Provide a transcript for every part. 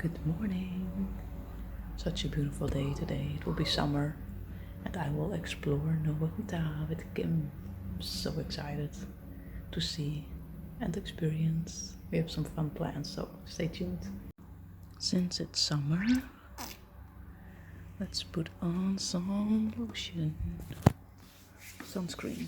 Good morning. Such a beautiful day today. It will be summer and I will explore Nowa Huta with Kim. I'm so excited to see and experience. We have some fun plans, so stay tuned. Since it's summer, let's put on some lotion. Sunscreen.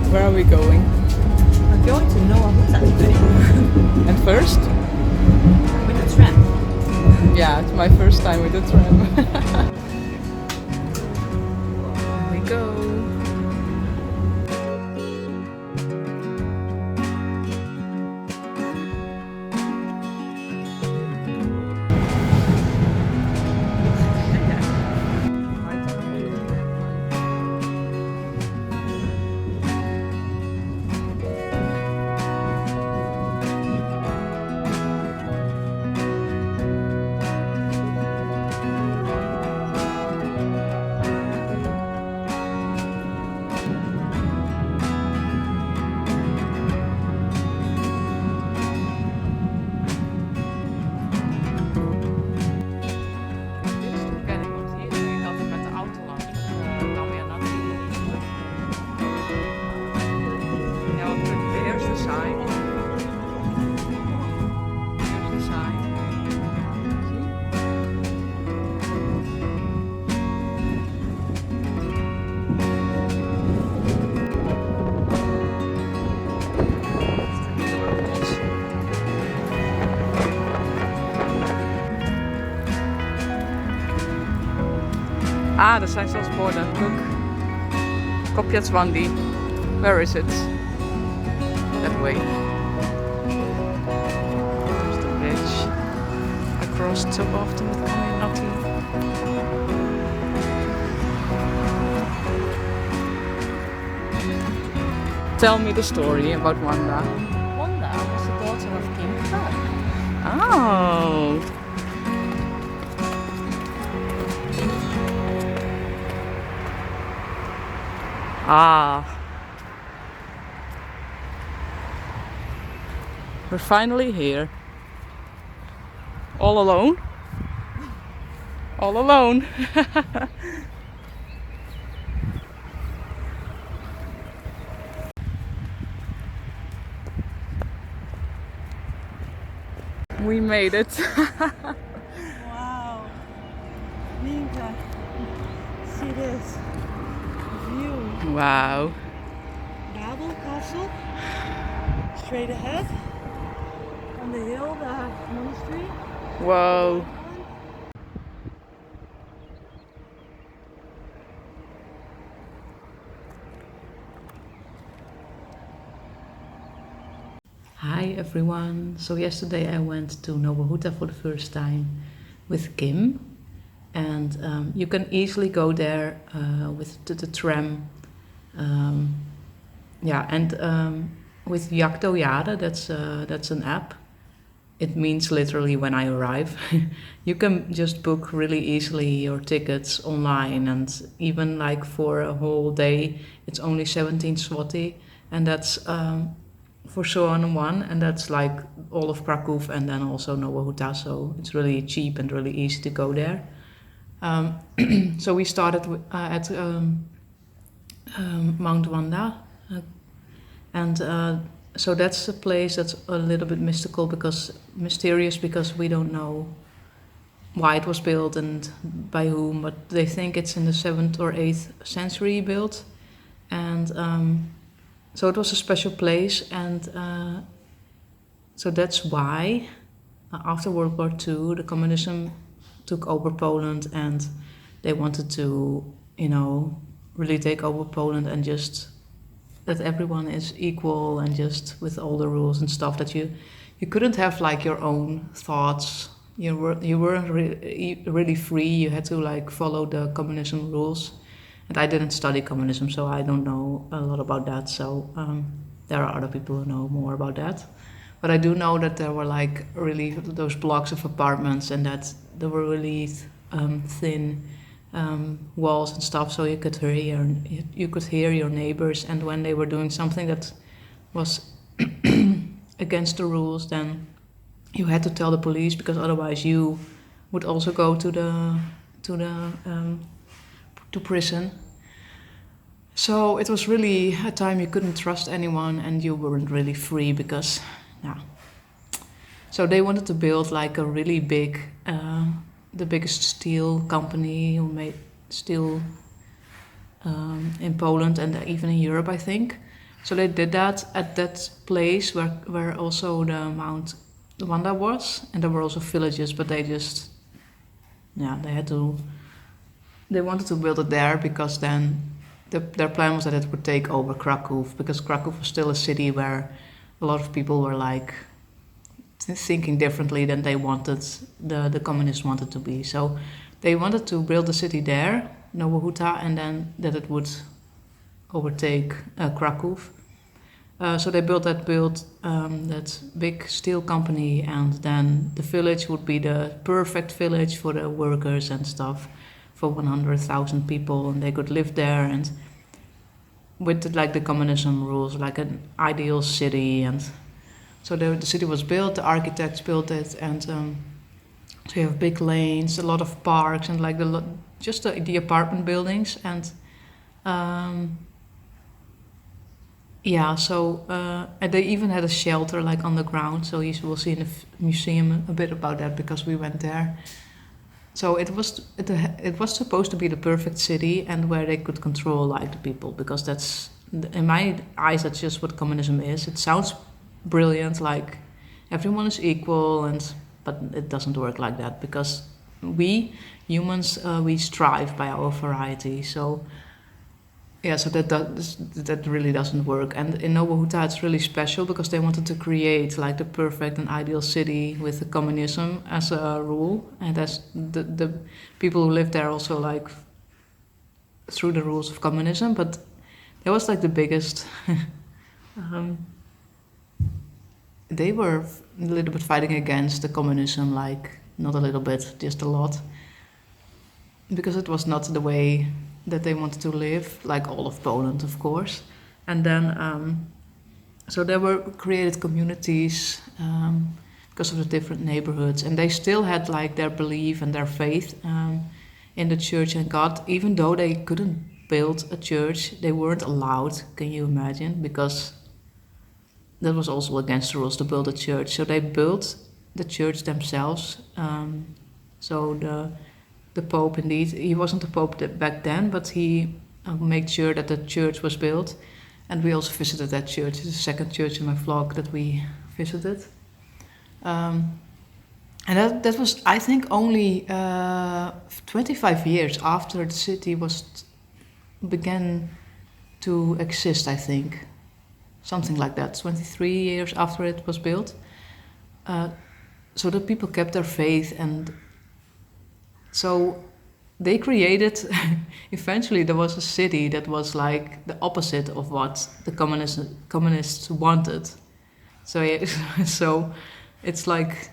Where are we going? We're going to Nowa Huta today. And first? With the tram. Yeah, it's my first time with the tram. Here we go. Ah, er zijn zelfs borden. Look. Kopjazwandi. Where is it? That way. There's the bridge. Across so often with community. Tell me the story about Wanda. Wanda was the daughter of King Kocham. Oh. Ah. We're finally here. All alone? All alone. We made it. Wow. Minka. See this view. Wow. Babel Castle. Straight ahead. On the hill, the monastery. Whoa. Hi everyone. So yesterday I went to Nowa Huta for the first time with Kim, and you can easily go there with the tram. With Yakto Jade, that's an app. It means literally when I arrive. You can just book really easily your tickets online, and even like for a whole day, it's only 17 zloty, and that's for Soan one, and that's like all of Kraków and then also Nowa Huta, so it's really cheap and really easy to go there. So we started at Mount Wanda, so that's a place that's a little bit mysterious because we don't know why it was built and by whom, but they think it's in the 7th or 8th century built, and so it was a special place, and so that's why after World War II the communism took over Poland, and they wanted to, really take over Poland and just that everyone is equal and just with all the rules and stuff, that you couldn't have like your own thoughts. You weren't really free. You had to like follow the communism rules. And I didn't study communism, so I don't know a lot about that. So there are other people who know more about that. But I do know that there were like really those blocks of apartments, and that they were really thin walls and stuff, so you could hear your neighbors. And when they were doing something that was against the rules, then you had to tell the police, because otherwise you would also go to prison. So it was really a time you couldn't trust anyone, and you weren't really free because, yeah. So they wanted to build like a really big, the biggest steel company who made steel in Poland and even in Europe, I think. So they did that at that place where also the Mount Wanda was, and there were also villages, but they just, yeah, they wanted to build it there because then their plan was that it would take over Kraków, because Kraków was still a city where a lot of people were like thinking differently than they wanted, the communists wanted to be. So they wanted to build a city there, Nowa Huta, and then that it would overtake Kraków. So they built that big steel company, and then the village would be the perfect village for the workers and stuff, for 100,000 people, and they could live there, and with like the communism rules, like an ideal city. And so the city was built, the architects built it, and so you have big lanes, a lot of parks, and like just the apartment buildings, and yeah. So and they even had a shelter like on the ground. So you will see in the museum a bit about that, because we went there. So it was supposed to be the perfect city, and where they could control like the people, because that's, in my eyes, that's just what communism is. It sounds brilliant, like everyone is equal, but it doesn't work like that, because we humans, we strive by our variety. So yeah, so that really doesn't work. And in Nowa Huta, it's really special because they wanted to create like the perfect and ideal city with the communism as a rule, and as the people who lived there also like through the rules of communism. But that was like the biggest. They were a little bit fighting against the communism, like not a little bit, just a lot, because it was not the way that they wanted to live, like all of Poland, of course. And then, so there were created communities because of the different neighborhoods, and they still had like their belief and their faith in the church and God, even though they couldn't build a church. They weren't allowed, can you imagine? Because that was also against the rules to build a church. So they built the church themselves. So the Pope, indeed, he wasn't the Pope back then, but he made sure that the church was built. And we also visited that church. It's the second church in my vlog that we visited. And that was, I think, only 25 years after the city began to exist, I think. Something like that, 23 years after it was built. So the people kept their faith, and so they created, eventually there was a city that was like the opposite of what the communists wanted. So yeah, so it's like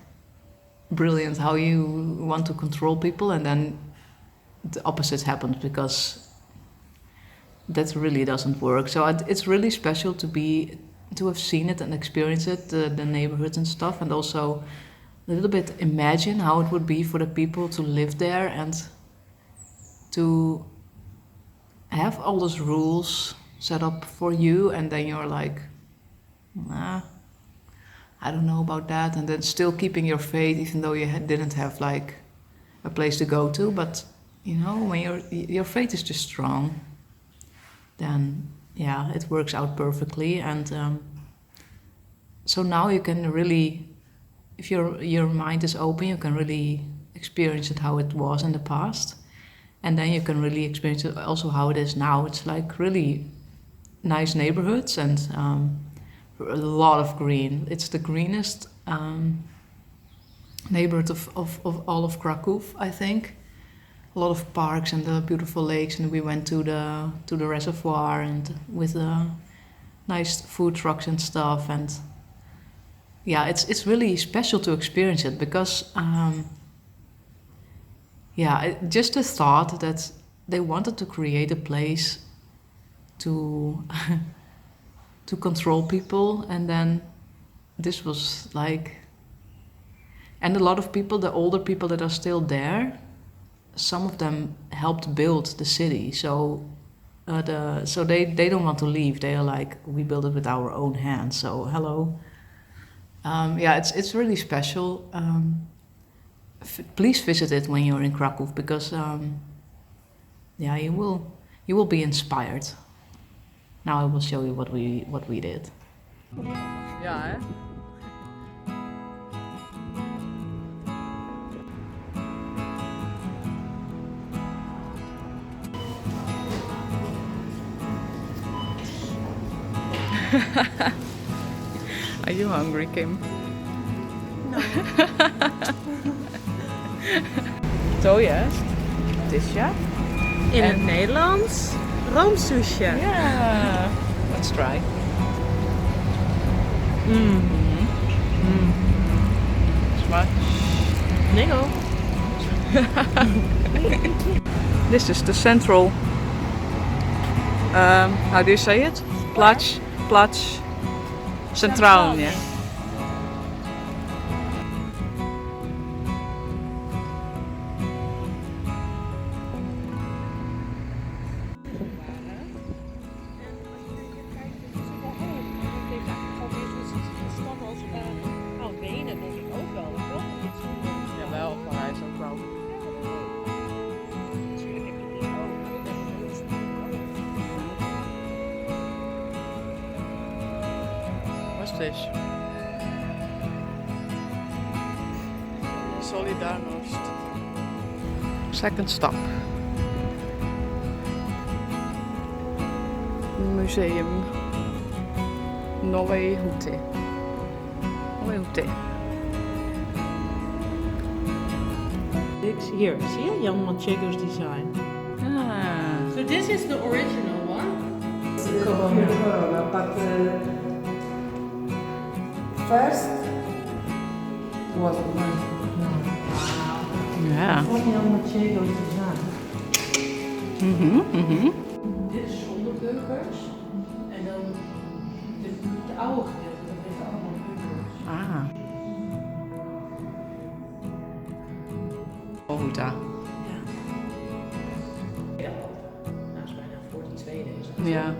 brilliant how you want to control people, and then the opposite happens, because that really doesn't work. So it's really special to have seen it and experienced it, the neighborhoods and stuff, and also a little bit imagine how it would be for the people to live there and to have all those rules set up for you, and then you're like, nah, I don't know about that, and then still keeping your faith even though you didn't have like a place to go to. But you know, when your faith is just strong, then yeah, it works out perfectly. And so now you can really, if your mind is open, you can really experience it how it was in the past, and then you can really experience it also how it is now. It's like really nice neighborhoods, and a lot of green. It's the greenest neighborhood of all of Kraków, I think. A lot of parks and beautiful lakes, and we went to the reservoir, and with nice food trucks and stuff. And yeah, it's really special to experience it, because yeah, just a thought that they wanted to create a place to to control people, and then this was like, and a lot of people, the older people that are still there, some of them helped build the city, so they don't want to leave. They are like, we built it with our own hands, so hello. Yeah, it's really special. Please visit it when you're in Kraków, because yeah, you will be inspired. Now I will show you what we did. Ja, hè? Are you hungry, Kim? No. Zo juist. Het is ja. In En- het Nederlands roomsoesje. Yeah. Let's try. Smaak. Ningel. This is the central. How do you say it? Plaats. Centraal, yeah. Wenen denk ik ook wel. Ik hoop dat dit zo wordt. Jawel, Parijs ook wel. Natuurlijk heb je dit ook. What's this? Solidarność. Second stop. Museum. Nowa Huta. Nowa Huta. Here, zie je? Jan Manchego's design. Ah. So this is the original one? Corona, but first was Ja. Jan Manchego's design. Dit is zonder keukens. En dan de oude gedeelte, dat heeft allemaal keukens. Ah. Nowa Huta. Ja. Ja. Nou, is bijna voor die tweede is het. Ja. 40,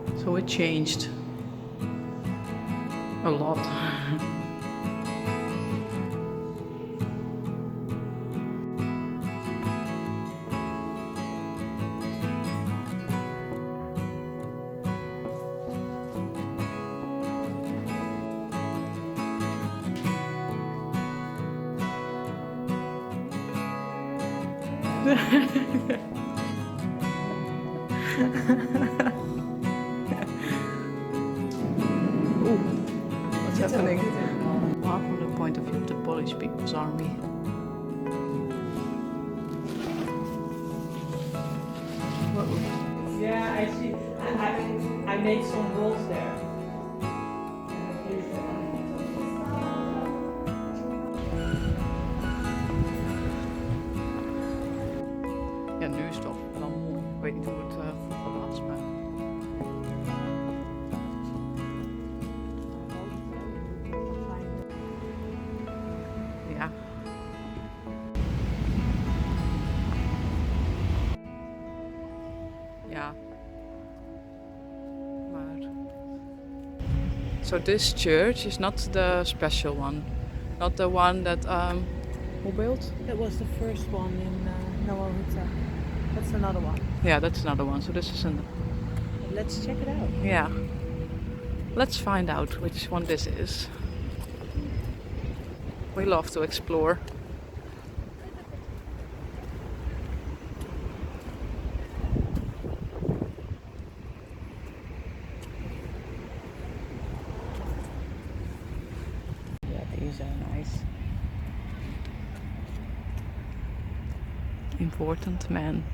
45. So it changed a lot. Ooh, what's happening? Well, from the point of view of the Polish People's Army. Yeah, I see. I made some rolls there. Ja, nu is het wel mooi. Ik weet niet hoe het vroeger was, maar... Ja. Ja. Maar... So this church is not the special one. Not the one that... who built? That was the first one in Nowa Huta. That's another one. Yeah, that's another one. So this is an... Let's check it out. Yeah. Let's find out which one this is. We love to explore. Yeah, these are nice. Important man.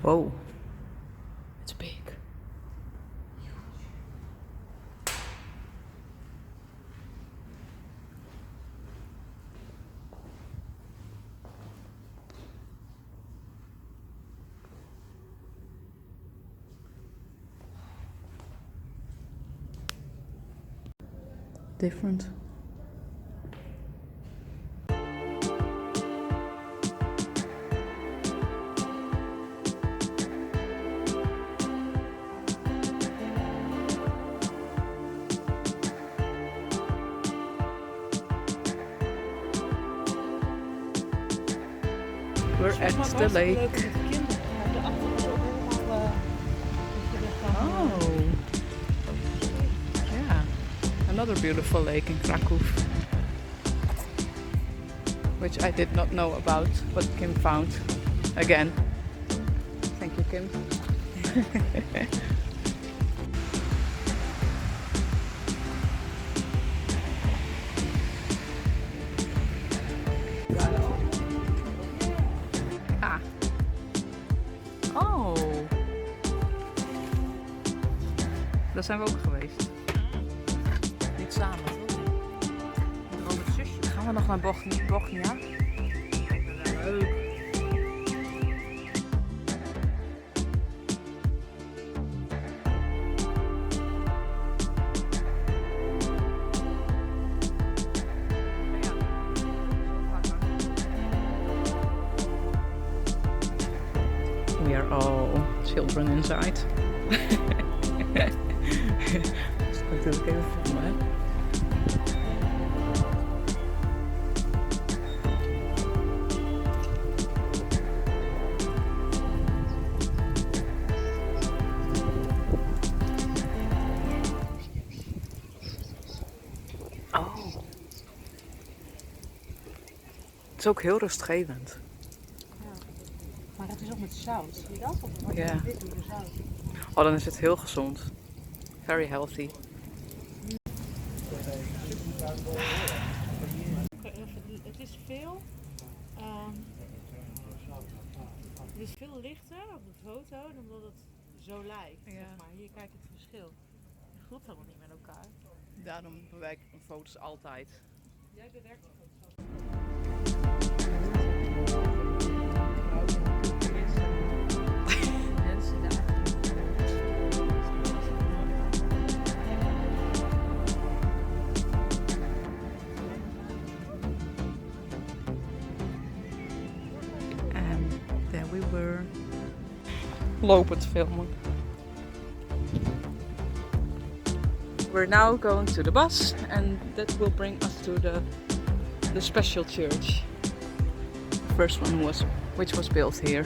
Whoa. It's big. Different. We're at the lake. Oh, yeah. Another beautiful lake in Kraków, which I did not know about, but Kim found again. Thank you, Kim. Ah. Oh. Daar zijn we ook geweest. Niet samen, toch? Met Robert's zusje. Gaan we nog naar Bochnia? Leuk. We are all children inside. Dat is natuurlijk even filmen, hè? Oh. Het is ook heel rustgevend. Maar dat is ook met zout. Zie je dat? Of Ja. dit met zout? Oh, dan is het heel gezond. Very healthy. Het is veel. Het is veel lichter op de foto dan dat het zo lijkt. Ja. Zeg maar. Hier kijk het verschil. Het klopt helemaal niet met elkaar. Daarom bewerk ik mijn foto's altijd. Jij bewerkt de foto's. Mensen daar. And there we were. Lopend filmen. We're now going to the bus, and that will bring us to the special church. The first one which was built here.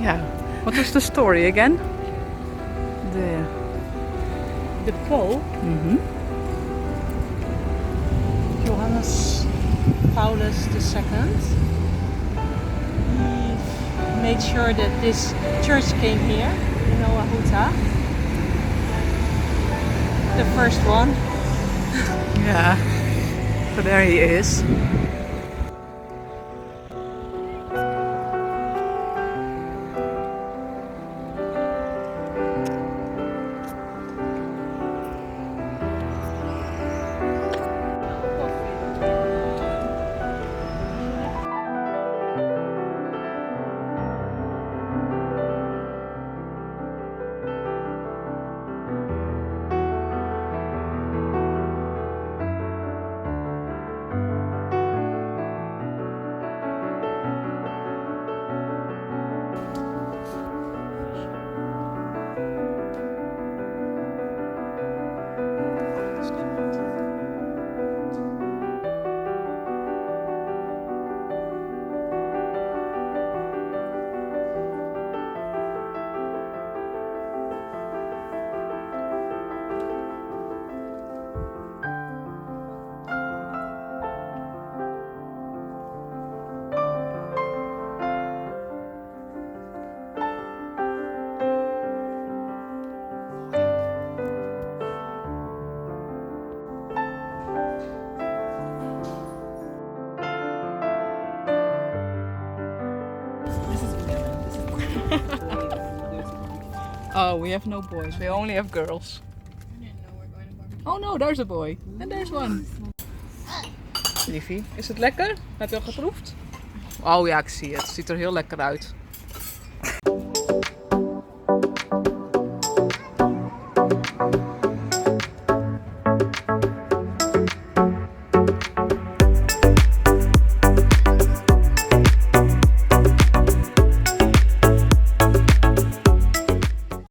Yeah. What was the story again? De Pope, Johannes Paulus II, he made sure that this church came here in Nowa Huta. The first one. Yeah. So there he is. Oh, we have no boys. We only have girls. Oh no, there's a boy. And there's one. Liefie, is het lekker? Heb je al geproefd? Oh ja, ik zie het. Het ziet er heel lekker uit.